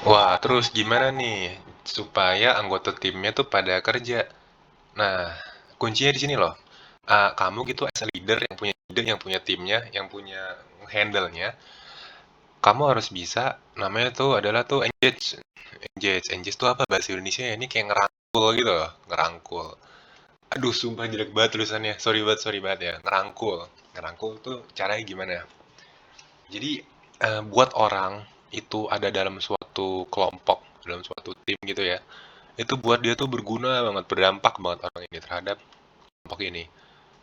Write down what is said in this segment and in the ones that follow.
Wah, terus gimana nih supaya anggota timnya tuh pada kerja? Nah, kuncinya di sini loh. Kamu gitu as a leader yang punya ide, yang punya timnya, yang punya handle-nya, kamu harus bisa namanya tuh adalah tuh engage. Engage tuh apa bahasa Indonesia ya? Ini kayak ngerangkul gitu loh, ngerangkul. Aduh, sumpah jelek banget tulisannya. Sorry banget ya. Ngerangkul. Ngerangkul tuh caranya gimana? Jadi, buat orang itu ada dalam suatu kelompok, dalam suatu tim gitu ya, itu buat dia tuh berguna banget, berdampak banget orang ini terhadap kelompok ini.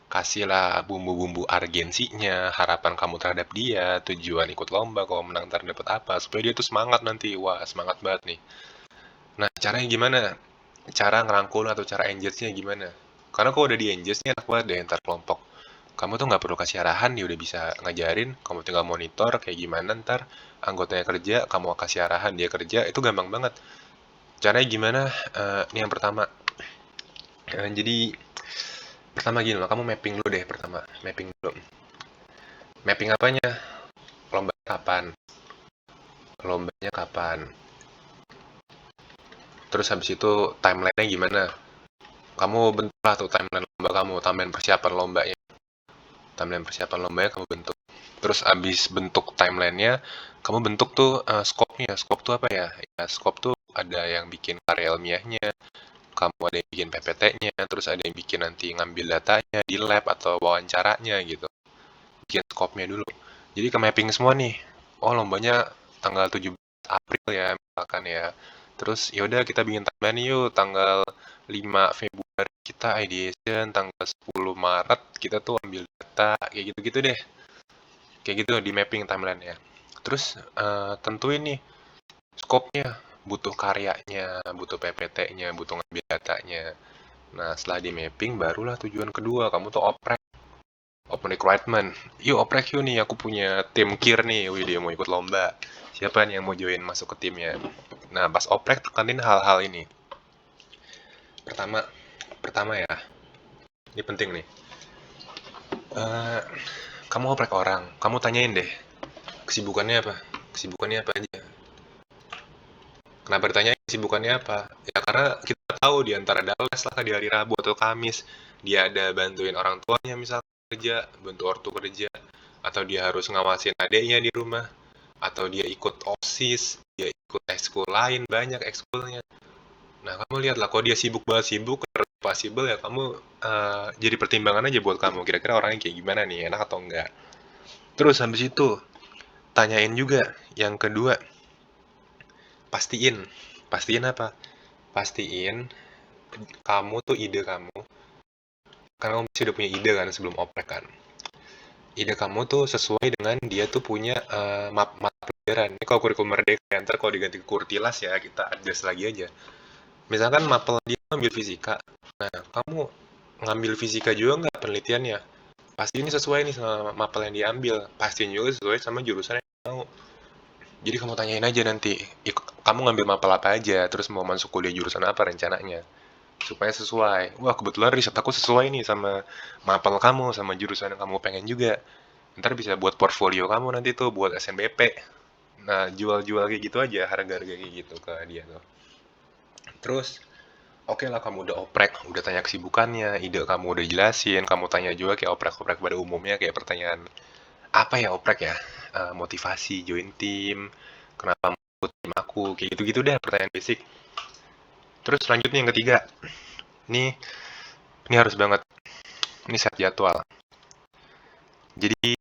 Kasihlah bumbu-bumbu urgensinya, harapan kamu terhadap dia, tujuan ikut lomba, kalau menang ntar dapat apa, supaya dia tuh semangat nanti. Wah, semangat banget nih. Nah, caranya gimana? Cara ngerangkul atau cara engage-nya gimana? Karena kalau udah di engage-nya enak banget deh ntar kelompok. Kamu tuh nggak perlu kasih arahan, dia udah bisa ngajarin, kamu tinggal monitor kayak gimana ntar anggotanya kerja, kamu kasih arahan, dia kerja, itu gampang banget. Caranya gimana? Ini yang pertama. Jadi, pertama gini loh, kamu mapping dulu deh pertama. Mapping dulu. Mapping apanya? Lomba kapan? Lombanya kapan? Terus habis itu timeline-nya gimana? Kamu bentuk lah tuh timeline lomba kamu, timeline persiapan lombanya. Timeline persiapan lombanya kamu bentuk. Terus abis bentuk timelinenya, kamu bentuk tuh scope-nya. Scope tuh apa ya? Ya, scope tuh ada yang bikin karya ilmiahnya, kamu ada yang bikin PPT-nya, terus ada yang bikin nanti ngambil datanya di lab atau wawancaranya gitu. Bikin scope-nya dulu. Jadi ke mapping semua nih. Oh, lombanya tanggal 17 April ya, misalkan ya. Terus yaudah kita bikin timeline yuk, tanggal 5 Februari kita ideation, tanggal 10 Maret kita tuh ambil data, kayak gitu-gitu deh. Kayak gitu di mapping timeline-nya. Terus tentuin nih scope-nya, butuh karyanya, butuh PPT-nya, butuh ngambil datanya. Nah, setelah di mapping, barulah tujuan kedua, kamu tuh oprek. Open recruitment. Yuk oprek yuk nih, aku punya tim kir nih, wih dia mau ikut lomba. Siapa nih yang mau join masuk ke timnya? Nah, pas oprek tekanin hal-hal ini. Pertama, pertama ya, ini penting nih. Eh, kamu oprek orang, kamu tanyain deh, kesibukannya apa? Kesibukannya apa aja? Kenapa ditanya kesibukannya apa? Ya karena kita tahu di antara ada les lah di hari Rabu atau Kamis, dia ada bantuin orang tuanya misalnya kerja, bantu ortu kerja, atau dia harus ngawasin adiknya di rumah, atau dia ikut OSIS, dia ikut ekskul lain, banyak ekskulnya. Nah, kamu lihatlah, kalau dia sibuk banget sibuk, possible ya kamu jadi pertimbangan aja buat kamu, kira-kira orangnya kayak gimana nih, enak atau enggak. Terus habis itu, tanyain juga, yang kedua, pastiin. Pastiin apa? Pastiin kamu tuh ide kamu, karena kamu pasti udah punya ide kan sebelum oprek kan. Ide kamu tuh sesuai dengan dia tuh punya mata pelajaran. Ini kalau kurikulum merdeka, ya, ntar kalau diganti ke kurtilas ya kita adjust lagi aja. Misalkan mapel dia ngambil fisika, nah kamu ngambil fisika juga nggak penelitiannya? Pasti ini sesuai nih sama mapel yang diambil, pastiin juga sesuai sama jurusan yang mau. Jadi kamu tanyain aja nanti, kamu ngambil mapel apa aja, terus mau masuk kuliah jurusan apa rencananya, supaya sesuai. Wah, kebetulan riset aku sesuai nih sama mapel kamu, sama jurusan yang kamu pengen juga. Ntar bisa buat portfolio kamu nanti tuh, buat SNBP. Nah, jual-jual kayak gitu aja, harga-harga kayak gitu ke dia tuh. Terus, oke lah kamu udah oprek, udah tanya kesibukannya, ide kamu udah jelasin, kamu tanya juga kayak oprek-oprek pada umumnya, kayak pertanyaan, apa ya oprek ya? Motivasi, join tim, kenapa mau ikut tim aku, kayak gitu-gitu deh pertanyaan basic. Terus selanjutnya yang ketiga, nih, ini harus banget, ini set jadwal. Jadi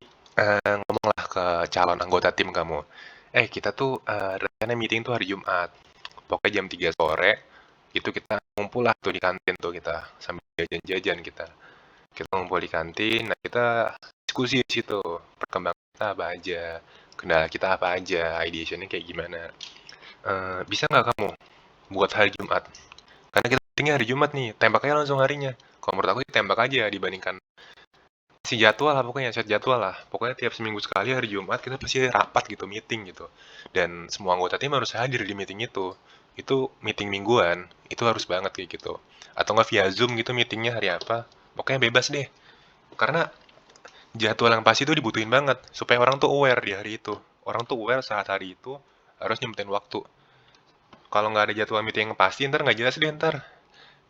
ngomonglah ke calon anggota tim kamu. Kita tuh rencana meeting tuh hari Jumat. Pokoknya jam 3 sore itu kita ngumpul lah tuh di kantin tuh kita sambil jajan-jajan kita. Kita ngumpul di kantin, nah kita diskusi di situ. Perkembangan kita apa aja, kendala kita apa aja, ideationnya kayak gimana. Bisa nggak kamu buat hari Jumat? Karena kita meetingnya hari Jumat nih, tembak aja langsung harinya. Kalau menurut aku sih tembak aja dibandingkan si jadwal lah pokoknya, set jadwal lah. Pokoknya tiap seminggu sekali hari Jumat kita pasti rapat gitu, meeting gitu. Dan semua anggota tim harus hadir di meeting itu. Itu meeting mingguan, itu harus banget kayak gitu. Atau nggak via Zoom gitu meetingnya hari apa. Pokoknya bebas deh. Karena jadwal yang pasti itu dibutuhin banget. Supaya orang tuh aware di hari itu. Orang tuh aware saat hari itu harus nyempetin waktu. Kalau nggak ada jadwal meeting yang pasti, ntar nggak jelas deh ntar.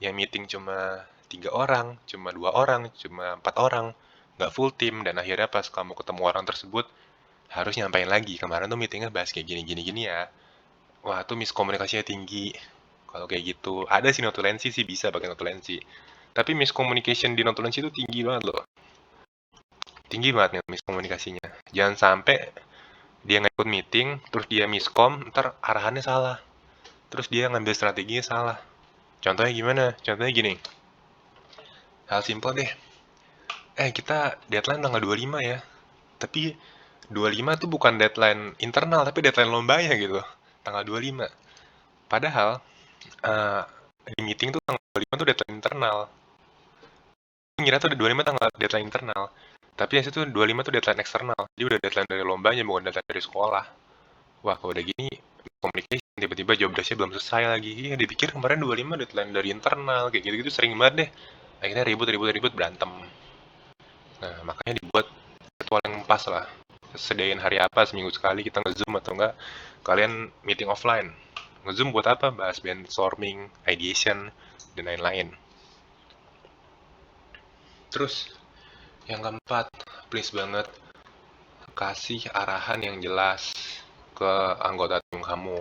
Yang meeting cuma 3 orang, cuma 2 orang, cuma 4 orang, nggak full tim, dan akhirnya pas kamu ketemu orang tersebut, harus nyampain lagi, kemarin tuh meetingnya bahas kayak gini ya. Wah, tuh miskomunikasinya tinggi. Kalau kayak gitu, ada sih notulensi sih, bisa pakai notulensi. Tapi miscommunication di notulensi itu tinggi banget loh. Tinggi banget nih miskomunikasinya. Jangan sampai dia ngikut meeting, terus dia miskom, ntar arahannya salah. Terus dia ngambil strateginya salah. Contohnya gimana? Contohnya gini. Hal simpel deh. Kita deadline tanggal 25 ya. Tapi 25 tuh bukan deadline internal, tapi deadline lombanya gitu. Tanggal 25. Padahal, eh, di meeting tuh tanggal 25 tuh deadline internal. Ngira tuh 25 tanggal deadline internal. Tapi yang situ 25 tuh deadline eksternal. Jadi udah deadline dari lombanya, bukan deadline dari sekolah. Wah, kalau udah gini, communication, tiba-tiba job desk-nya belum selesai lagi. Iya, dipikir kemarin 25 deadline dari internal, kayak gitu-gitu sering banget deh. Akhirnya ribut, berantem. Nah, makanya dibuat jadwal yang pas lah. Sediain hari apa, seminggu sekali kita nge-zoom atau enggak, kalian meeting offline. Nge-zoom buat apa? Bahas brainstorming, ideation, dan lain-lain. Terus, yang keempat, please banget, kasih arahan yang jelas ke anggota tim kamu.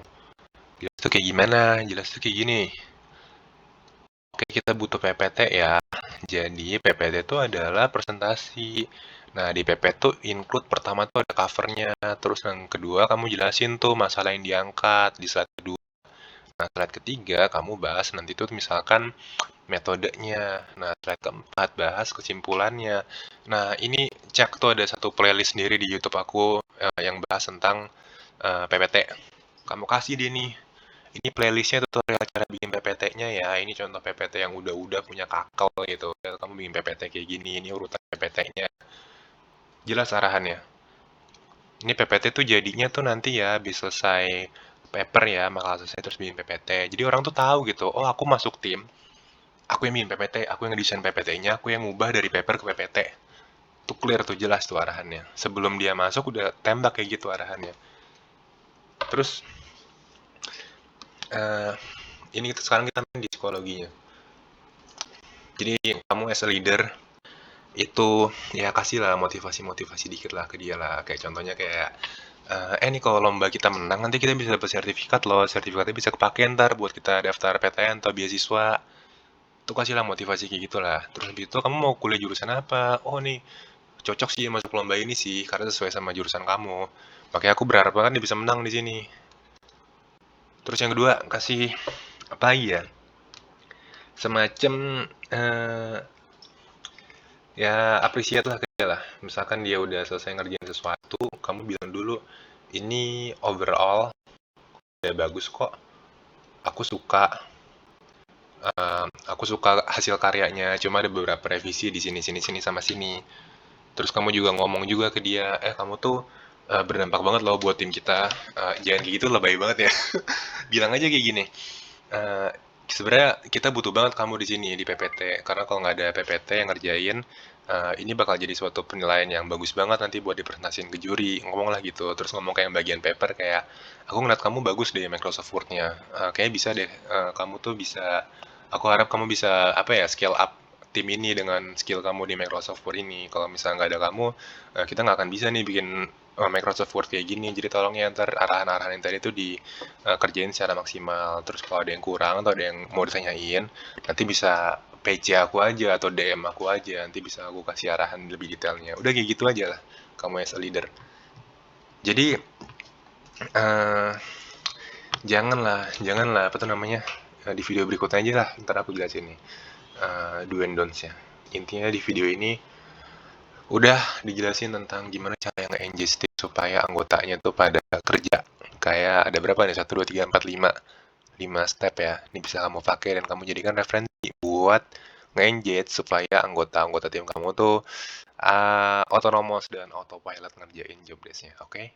Jelas tuh kayak gimana? Jelas tuh kayak gini. Oke, kita butuh PPT ya. Jadi PPT itu adalah presentasi. Nah, di PPT tuh include pertama tuh ada covernya. Terus yang kedua kamu jelasin tuh masalah yang diangkat di slide kedua. Nah, slide ketiga kamu bahas nanti tuh misalkan metodenya. Nah, slide keempat bahas kesimpulannya. Nah, ini cek tuh ada satu playlist sendiri di YouTube aku yang bahas tentang PPT. Kamu kasih dia nih. Ini playlistnya tutorial cara bikin PPT-nya ya. Ini contoh PPT yang udah punya kakel gitu. Kamu bikin PPT kayak gini, ini urutan PPT-nya. Jelas arahannya. Ini PPT tuh jadinya tuh nanti ya, habis selesai paper ya, makalah selesai terus bikin PPT. Jadi orang tuh tahu gitu, oh aku masuk tim, aku yang bikin PPT, aku yang desain PPT-nya, aku yang ngubah dari paper ke PPT. Tuh clear tuh, jelas tuh arahannya. Sebelum dia masuk udah tembak kayak gitu arahannya. Terus, ini sekarang kita main di psikologinya. Jadi kamu as a leader itu ya kasih lah motivasi dikit lah ke dia lah, kayak contohnya kayak nih kalau lomba kita menang nanti kita bisa dapat sertifikat loh, sertifikatnya bisa kepake ntar buat kita daftar PTN atau beasiswa. Tuh kasih lah motivasi kayak gitulah. Terus habis itu kamu mau kuliah jurusan apa? Oh nih cocok sih masuk lomba ini sih karena sesuai sama jurusan kamu, makanya aku berharap banget dia bisa menang di sini. Terus yang kedua, kasih apa lagi ya, semacam ya appreciate lah ke dia lah. Misalkan dia udah selesai ngerjain sesuatu, kamu bilang dulu, ini overall udah bagus kok, aku suka aku suka hasil karyanya, cuma ada beberapa revisi di sini sama sini. Terus kamu juga ngomong juga ke dia, kamu tuh berdampak banget loh buat tim kita. Jangan kayak gitu, lebay banget ya. Bilang aja kayak gini, eh, sebenarnya kita butuh banget kamu di sini di PPT, karena kalau nggak ada PPT yang ngerjain, ini bakal jadi suatu penilaian yang bagus banget nanti buat dipresentasiin ke juri. Ngomong lah gitu. Terus ngomong kayak yang bagian paper kayak, aku ngeliat kamu bagus deh Microsoft Word-nya. Kayaknya bisa deh, kamu tuh bisa, aku harap kamu bisa apa ya, scale up tim ini dengan skill kamu di Microsoft Word ini. Kalau misalnya nggak ada kamu, kita nggak akan bisa nih bikin Microsoft Word kayak gini. Jadi tolong ya ntar arahan-arahan yang tadi itu dikerjain secara maksimal. Terus kalau ada yang kurang atau ada yang mau ditanyain, nanti bisa PC aku aja atau DM aku aja. Nanti bisa aku kasih arahan lebih detailnya. Udah kayak gitu aja lah kamu as a leader. Jadi eh, janganlah apa tuh namanya, di video berikutnya aja lah. Ntar aku jelasin nih do and don'ts ya. Intinya di video ini udah dijelasin tentang gimana cara nge-engage tim supaya anggotanya tuh pada kerja. Kayak ada berapa nih? 1, 2, 3, 4, 5 step ya. Ini bisa kamu pakai dan kamu jadikan referensi buat nge-engage supaya anggota-anggota tim kamu tuh autonomous dan autopilot ngerjain job desk-nya. Oke?